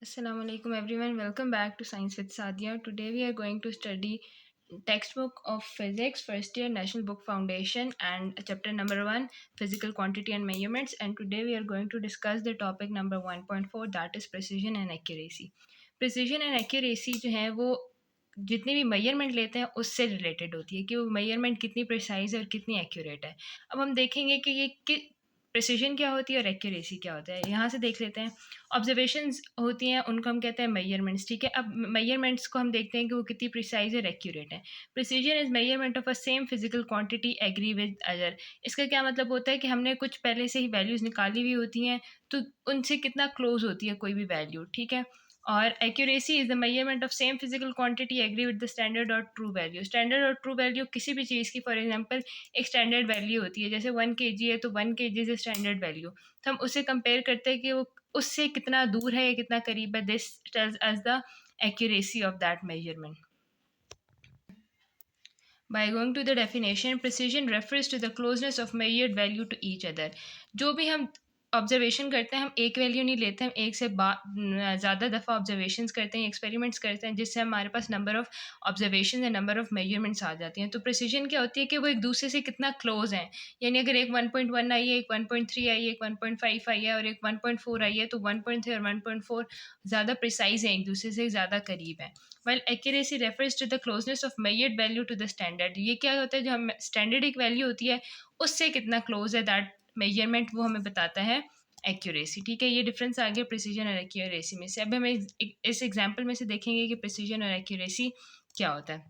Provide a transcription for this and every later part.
Assalamu alaikum everyone. Welcome back to Science with Sadia. Today we are going to study textbook of physics first year National Book Foundation and chapter number 1 physical quantity and measurements, and today we are going to discuss the topic number 1.4, that is precision and accuracy. Precision and accuracy जो है वो जितने भी measurement लेते हैं उससे related होती है कि वो मेजरमेंट कितनी प्रिसाइज है और कितनी एक्यूरेट है। अब हम देखेंगे कि ये प्रिसिजन क्या होती है और एक्यूरेसी क्या होता है। यहाँ से देख लेते हैं। ऑब्जर्वेशंस होती हैं, उनको हम कहते हैं मेजरमेंट्स, ठीक है। अब मेजरमेंट्स को हम देखते हैं कि वो कितनी प्रिसाइज और एक्यूरेट है। Precision is measurement of a same physical quantity agree with other. इसका क्या मतलब होता है कि हमने कुछ पहले से ही वैल्यूज़ निकाली हुई होती हैं, तो उनसे कितना क्लोज होती है कोई भी वैल्यू, ठीक है। और accuracy is the measurement of same physical quantity agree with the standard और ट्रू वैल्यू। स्टैंडर्ड और ट्रू वैल्यू किसी भी चीज़ की, फॉर एग्जांपल एक स्टैंडर्ड वैल्यू होती है, जैसे 1 kg है तो 1 kg इज स्टैंडर्ड वैल्यू, तो हम उससे कंपेयर करते हैं कि वो उससे कितना दूर है या कितना करीब है। This tells us the accuracy of that measurement. By going to the definition, precision refers to the closeness of measured value to each other. जो भी हम ऑब्जर्वेशन करते हैं, हम एक वैल्यू नहीं लेते, हम एक से ज़्यादा दफ़ा ऑब्जर्वेशंस करते हैं, एक्सपेरिमेंट्स करते हैं, जिससे हमारे पास नंबर ऑफ़ ऑब्जर्वेशन या नंबर ऑफ़ मेजरमेंट्स आ जाती हैं। तो प्रिसिजन क्या होती है कि वो एक दूसरे से कितना क्लोज हैं। यानी अगर एक 1.1 आई है, एक 1.3 आई है, एक 1.5 आई है और एक 1.4 आई है, तो 1.3 और 1.4 ज़्यादा प्रिसाइज हैं, एक दूसरे से ज़्यादा करीब हैं। While accuracy refers to the closeness of measured value to the standard। ये क्या होता है, जो हम स्टैंडर्ड एक वैल्यू होती है उससे कितना क्लोज है दैट मेजरमेंट, वो हमें बताता है एक्यूरेसी, ठीक है। ये डिफरेंस आ गया प्रिसीजन और एक्यूरेसी में से। अब हम इस एग्जांपल में से देखेंगे कि प्रिसीजन और एक्यूरेसी क्या होता है।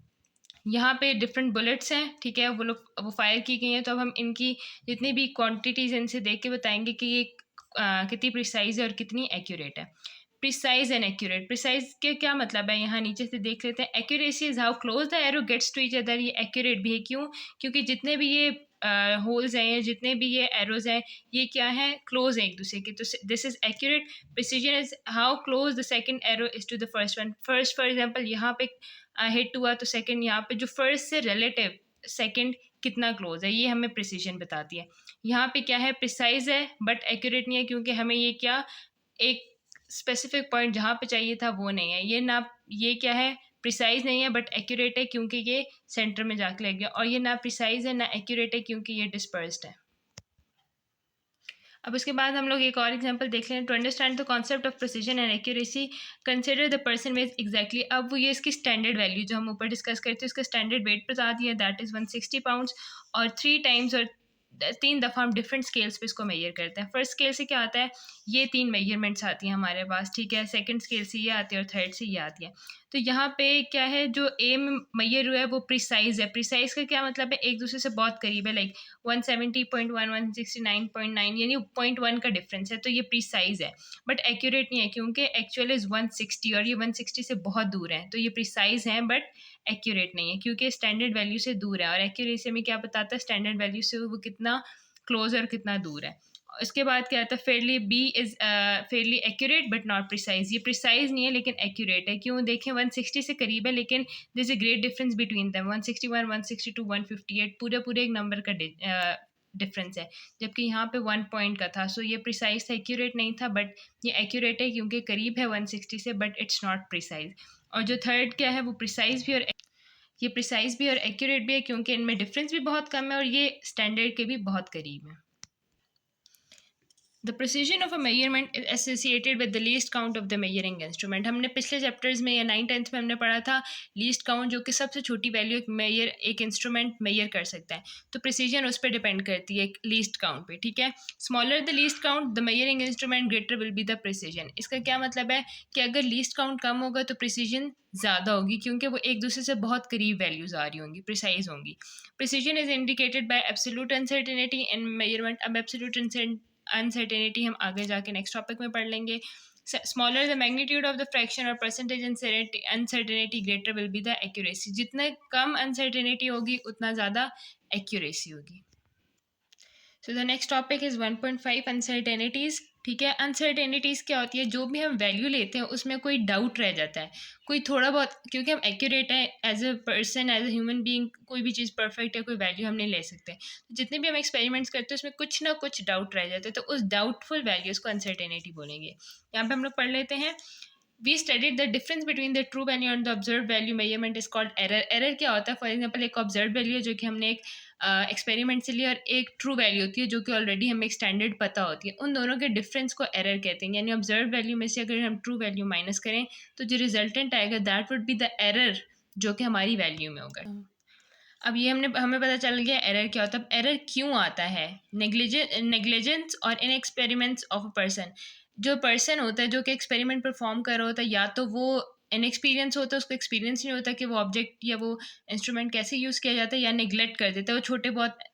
यहाँ पे डिफरेंट बुलेट्स हैं, ठीक है, वो फायर की गई हैं, तो अब हम इनकी जितनी भी क्वांटिटीज इनसे देख के बताएंगे कि ये कितनी प्रिसाइज है और कितनी एक्यूरेट है। Precise and accurate. प्रिसाइज के क्या मतलब है, यहाँ नीचे से देख लेते हैं। Accuracy is how close the arrow gets to each other. ये एक्यूरेट भी है, क्यों? क्योंकि जितने भी ये होल्स हैं, जितने भी ये एरोज हैं, ये क्या है, क्लोज है एक दूसरे के, तो this is accurate. Precision is how close the second arrow is to the first one. First for example यहाँ पे हिट हुआ तो सेकंड यहाँ पे जो फर्स्ट से रिलेटिव सेकंड कितना क्लोज है, ये हमें प्रिसीजन बताती है। यहाँ पे क्या है, प्रिसाइज है बट एक्यूरेट नहीं है, क्योंकि हमें ये क्या एक स्पेसिफिक पॉइंट जहाँ पे चाहिए था वो नहीं है। ये ना, ये क्या है, प्रिसाइज नहीं है बट एक्यूरेट है, क्योंकि ये सेंटर में जाके लग गया। और ये ना प्रिसाइज है ना एक्यूरेट है, क्योंकि ये डिस्पर्स्ड है। अब उसके बाद हम लोग एक और एग्जांपल देख लें। To understand the concept of precision and accuracy, consider the person weight exactly. अब वो ये इसकी स्टैंडर्ड वैल्यू जो हम ऊपर डिस्कस करते हैं, उसका स्टैंडर्ड वेट बता दिया, दैट इज़ 160 पाउंड्स, और 3 टाइम्स और 3 दफ़ा हम डिफरेंट स्केल्स पे इसको मेजर करते हैं। फर्स्ट स्केल से क्या आता है, ये 3 मेजरमेंट्स आती हैं हमारे पास, ठीक है। सेकंड स्केल से ये आती है और थर्ड से ये आती है। तो यहाँ पे क्या है, जो ए में मेजर हुआ है वो प्रिसाइज है। प्रिसाइज का क्या मतलब है, एक दूसरे से बहुत करीब है, लाइक 170.1 169.9, यानी 0.1 का डिफरेंस है, तो ये प्रिसाइज है। बट एक्यूरेट नहीं है, क्योंकि एक्चुअल इज़ 160 और ये 160 से बहुत दूर है, तो ये प्रिसाइज है बट एक्यूरेट नहीं है, क्योंकि स्टैंडर्ड वैल्यू से दूर है। और एक्यूरेसी में क्या बताता है, स्टैंडर्ड वैल्यू से वो कितना क्लोज और कितना दूर है। उसके बाद क्या आता है, fairly B is fairly accurate but not precise. ये प्रिसाइज नहीं है लेकिन एक्यूरेट है, क्यों? देखें 160 से करीब है, लेकिन this is a great difference between them. 161 162 158 पूरे पूरे एक नंबर का डिफरेंस है, जबकि यहाँ पे 1 पॉइंट का था। सो ये प्रिसाइज था, एक्यूरेट नहीं था, बट ये एक्यूरेट है क्योंकि करीब है 160 से, बट इट्स नॉट प्रिसाइज। और जो थर्ड क्या है, वो प्रिसाइज भी और ये प्रिसाइज भी और एक्यूरेट भी है, क्योंकि इनमें डिफरेंस भी बहुत कम है और ये स्टैंडर्ड के भी बहुत करीब है। The precision of a measurement is associated with the least count of the measuring instrument. हमने पिछले चैप्टर्स में या 9th-10th में हमने पढ़ा था लीस्ट काउंट, जो कि सबसे छोटी वैल्यू एक इंस्ट्रूमेंट मेजर कर सकता है। तो प्रिसीजन उस पर डिपेंड करती है लीस्ट काउंट पे, ठीक है। Smaller the least count the measuring instrument greater will be the precision. इसका क्या मतलब है कि अगर लीस्ट काउंट कम होगा तो प्रिसीजन ज़्यादा होगी, क्योंकि वो एक दूसरे से बहुत करीब वैल्यूज़ आ रही होंगी, प्रिसाइज होंगी। Precision is indicated by absolute uncertainty in measurement. अब एब्सोल्यूट अनसर्टेनिटी हम आगे जाके नेक्स्ट टॉपिक में पढ़ लेंगे। Smaller the magnitude of the fraction और percentage uncertainty greater will be the accuracy. जितने कम अनसर्टेनिटी होगी उतना ज़्यादा एक्यूरेसी होगी। So the next topic is 1.5 uncertainties, ठीक है। अनसर्टेनिटीज़ क्या होती है, जो भी हम वैल्यू लेते हैं उसमें कोई डाउट रह जाता है, कोई थोड़ा बहुत, क्योंकि हम एक्यूरेट है as a person, as a human being, कोई भी चीज़ परफेक्ट है, कोई वैल्यू हम नहीं ले सकते। तो जितने भी हम एक्सपेरिमेंट्स करते हैं उसमें कुछ ना कुछ डाउट रह जाता है, तो उस डाउटफुल वैल्यूज़ को अनसर्टेनिटी बोलेंगे। यहाँ पे हम लोग पढ़ लेते हैं। We studied the difference between the true value and the observe value measurement is called error. Error क्या होता है? फॉर एग्जांपल एक ऑब्जर्व वैल्यू है जो कि हमने एक एक्सपेरिमेंट से लिया, और एक ट्रू वैल्यू होती है जो कि ऑलरेडी हमें एक स्टैंडर्ड पता होती है। उन दोनों के डिफरेंस को एरर कहते हैं। यानी ऑब्जर्व वैल्यू में से अगर हम ट्रू वैल्यू माइनस करें तो जो रिजल्टेंट आएगा that would be the error जो कि हमारी वैल्यू में होगा। अब ये हमें पता चल गया एरर क्या होता है। अब एरर क्यों आता है? नेग्लिजेंस और इन एक्सपेरिमेंट्स ऑफ अ पर्सन। जो पर्सन होता है जो कि एक्सपेरिमेंट परफॉर्म कर रहा होता है, या तो वो इनएक्सपीरियंस होता है, उसको एक्सपीरियंस नहीं होता कि वो ऑब्जेक्ट या वो इंस्ट्रूमेंट कैसे यूज़ किया जाता है, या निगलेक्ट कर देता है। वो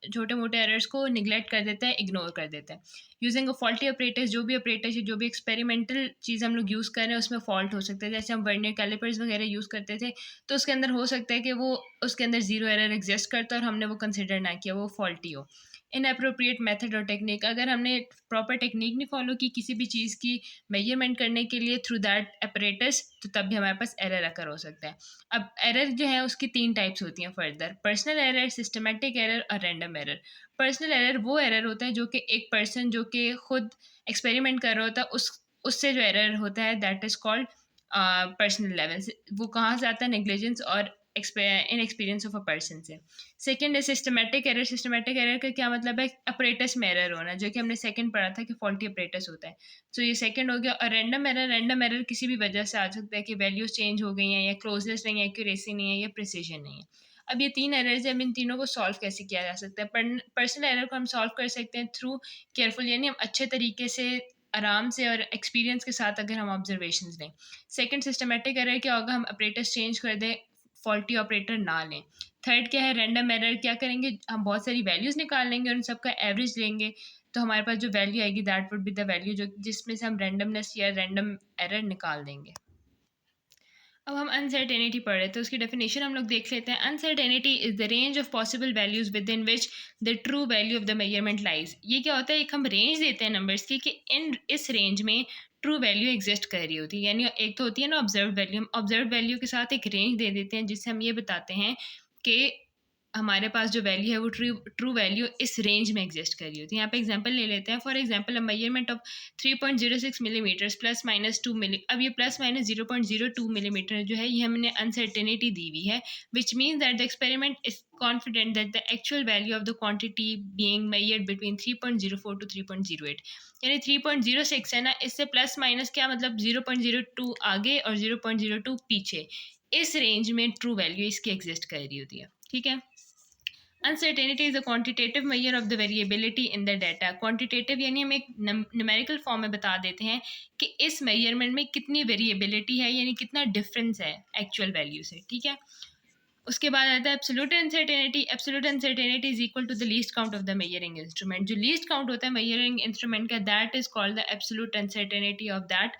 छोटे मोटे एरर्स को निगलेक्ट कर देता है, इग्नोर कर देता है। यूजिंग अ फॉल्टी ऑपरेटर्स, जो भी ऑपरेटर्स जो भी एक्सपेरिमेंटल चीज़ हम लोग यूज़ कर रहे हैं उसमें फॉल्ट हो सकता है। जैसे हम वर्नियर कैलिपर्स वगैरह यूज़ करते थे, तो उसके अंदर हो सकता है कि वो उसके अंदर जीरो एरर एग्जिस्ट करता है और हमने वो कंसिडर ना किया, वो फॉल्टी हो। इनअप्रोप्रिएट मेथड और टेक्निक, अगर हमने प्रॉपर टेक्निक नहीं फॉलो की किसी भी चीज़ की मेजरमेंट करने के लिए थ्रू दैट अपरेटस, तो तब भी हमारे पास एरर अकर हो सकता है। अब एरर जो है उसकी 3 टाइप्स होती हैं further: personal error, systematic error और रैंडम एरर। पर्सनल एरर वो एरर होता है जो कि एक पर्सन जो कि खुद एक्सपेरिमेंट कर रहा होता है उससे जो एरर होता है that is called personal level. वो कहाँ से आता है? नेग्लिजेंस और in experience of a person से। सेकेंड है सिस्टमेटिक एरर। सिस्टमेटिक एरर का क्या मतलब है? अपरेटस में एरर होना, जो कि हमने सेकंड पढ़ा था कि फॉल्टी अपरेटस होता है। तो ये सेकंड हो गया। और रैंडम एरर, रैंडम एरर किसी भी वजह से आ सकता है कि वैल्यूज चेंज हो गई हैं, या क्लोजनेस नहीं है, एक्यूरेसी नहीं है, या प्रिसीजन नहीं है। अब ये 3 एरर्स हैं, अब इन तीनों को सॉल्व कैसे किया जा सकता है? पर्सनल एरर को हम सॉल्व कर सकते हैं थ्रू केयरफुल, यानी हम अच्छे तरीके से, आराम से और एक्सपीरियंस के साथ अगर हम ऑब्जर्वेशंस लें। सेकंड सिस्टमेटिक एरर क्या होगा? हम ऑपरेटर्स चेंज कर दें, फॉल्टी ऑपरेटर ना लें। थर्ड क्या है? Random error. क्या करेंगे? हम बहुत सारी वैल्यूज़ निकाल लेंगे और उन सबका एवरेज लेंगे, तो हमारे पास जो वैल्यू आएगी that would be the value जो जिसमें से हम रैंडमनेस या रैंडम एरर निकाल देंगे। अब हम अनसर्टेनिटी पढ़ रहे थे, तो उसकी डेफिनेशन हम लोग देख लेते हैं। Uncertainty is the range of possible values with in which the true value of the measurement lies. ये क्या होता है? एक हम रेंज देते हैं नंबर्स की कि इस रेंज में ट्रू वैल्यू एग्जिस्ट कर रही होती है। यानी एक तो होती है ना ऑब्जर्व वैल्यू, हम ऑब्जर्व वैल्यू के साथ एक रेंज दे देते हैं जिससे हम ये बताते हैं कि हमारे पास जो वैल्यू है वो ट्रू वैल्यू इस रेंज में एग्जिस्ट कर रही होती है। यहाँ पे एग्जांपल ले लेते हैं। For example, a measurement of 3.06 millimetres plus minus 2 मिली। अब ये प्लस माइनस 0.02 मिलीमीटर जो है ये हमने अनसर्टेनिटी दी हुई है, which means that the experiment is confident that the actual value of the quantity being measured between 3.04 to 3.08। यानी 3.06 है ना, इससे प्लस माइनस क्या मतलब 0.02 आगे और 0.02 पीछे, इस रेंज में ट्रू वैल्यू इसकी एग्जिस्ट कर रही होती है। ठीक है। Uncertainty is a quantitative measure of the variability in the data. Quantitative यानी हम एक न्यूमेरिकल फॉर्म में बता देते हैं कि इस मेजरमेंट में कितनी वेरिएबिलिटी है, यानी कितना डिफरेंस है एक्चुअल वैल्यू से। ठीक है। उसके बाद आता है absolute uncertainty. Absolute uncertainty is equal to the least count of the measuring instrument. जो लीस्ट काउंट होता है मेजरिंग इंस्ट्रूमेंट का, that is called the absolute uncertainty of that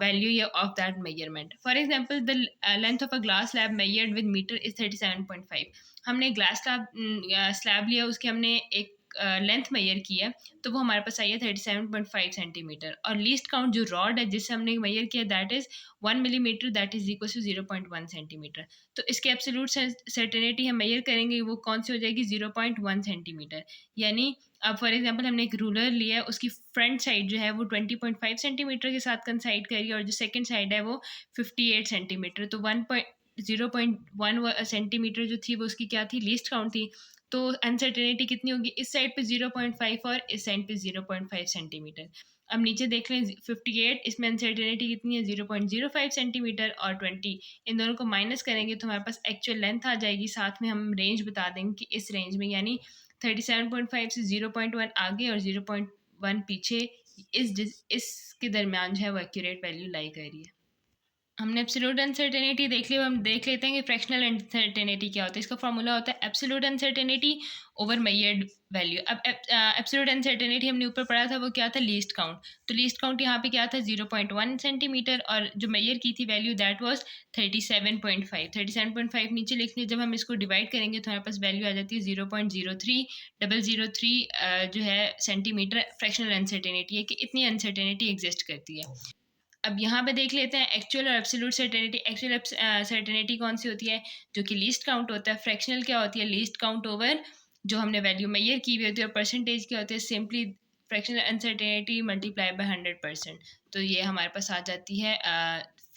value या of that measurement. For example, the length of a glass slab measured with metre is 37.5। हमने glass slab लिया, उसके हमने एक लेंथ मेजर की है, तो वो हमारे पास आई है 37.5 सेंटीमीटर। और लीस्ट काउंट जो रॉड है जिससे हमने मेजर किया that is 1 millimetre, that is equal to 0.1 centimetre. तो इसके एब्सोल्यूट सर्टेनिटी हम मेजर करेंगे, वो कौन सी हो जाएगी? 0.1 सेंटीमीटर। यानी अब फॉर एग्जांपल हमने एक रूलर लिया है, उसकी फ्रंट साइड जो है वो 20.5 सेंटीमीटर के साथ कंसाइड करी, और जो सेकंड साइड है वो 58 सेंटीमीटर। तो 0.1 सेंटीमीटर जो थी वो उसकी क्या थी? लीस्ट काउंट थी। तो अनसर्टेनिटी कितनी होगी? इस साइड पे 0.5 और इस साइड पे 0.5 सेंटीमीटर। अब नीचे देख लें 58, इसमें अनसर्टेनिटी कितनी है? 0.05 सेंटीमीटर, और 20 इन दोनों को माइनस करेंगे तो हमारे पास एक्चुअल लेंथ आ जाएगी। साथ में हम रेंज बता देंगे कि इस रेंज में, यानी 37.5 से 0.1 आगे और 0.1 पीछे, इसके दरमियान जो है वो एक्यूरेट वैल्यू लाई कर रही है। हमने एब्सोल्यूट अनसर्टेनिटी देख ली, हम देख लेते हैं कि फ्रैक्शनल अनसर्टेनिटी क्या होता है। इसका फॉर्मूला होता है absolute uncertainty over measured value. अब एब्सोल्यूट अनसर्टेनिटी हमने ऊपर पढ़ा था वो क्या था? Least count. तो लीस्ट काउंट यहाँ पे क्या था? 0.1 सेंटीमीटर, और जो मेजर की थी वैल्यू दैट वाज 37.5। 37.5 नीचे लिख लिया। जब हम इसको डिवाइड करेंगे तो हमारे पास वैल्यू आ जाती है 0.03003 जो है सेंटीमीटर। फ्रैक्शनल अनसर्टेनिटी है कि इतनी अनसर्टेनिटी एग्जिस्ट करती है। अब यहाँ पे देख लेते हैं एक्चुअल और एब्सोल्यूट सर्टेनिटी। एक्चुअल सर्टेनिटी कौन सी होती है? जो कि लीस्ट काउंट होता है। फ्रैक्शनल क्या होती है? लीस्ट काउंट ओवर जो हमने वैल्यू मेजर की हुई होती है। और परसेंटेज क्या होती है? Simply fractional uncertainty multiply by 100%, तो ये हमारे पास आ जाती है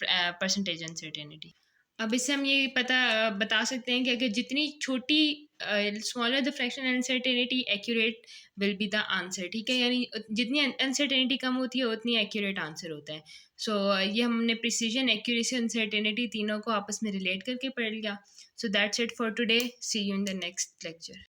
परसेंटेज अनसर्टेनिटी। अब इससे हम ये बता सकते हैं कि अगर जितनी छोटी smaller the fraction uncertainty accurate will be the answer, ठीक है, यानी जितनी अनसर्टेनिटी कम होती है उतनी एक्यूरेट आंसर होता है। सो ये हमने प्रिसीजन, एक्यूरेसी, अनसर्टेनिटी तीनों को आपस में रिलेट करके पढ़ लिया। So that's it for today, see you in the next lecture.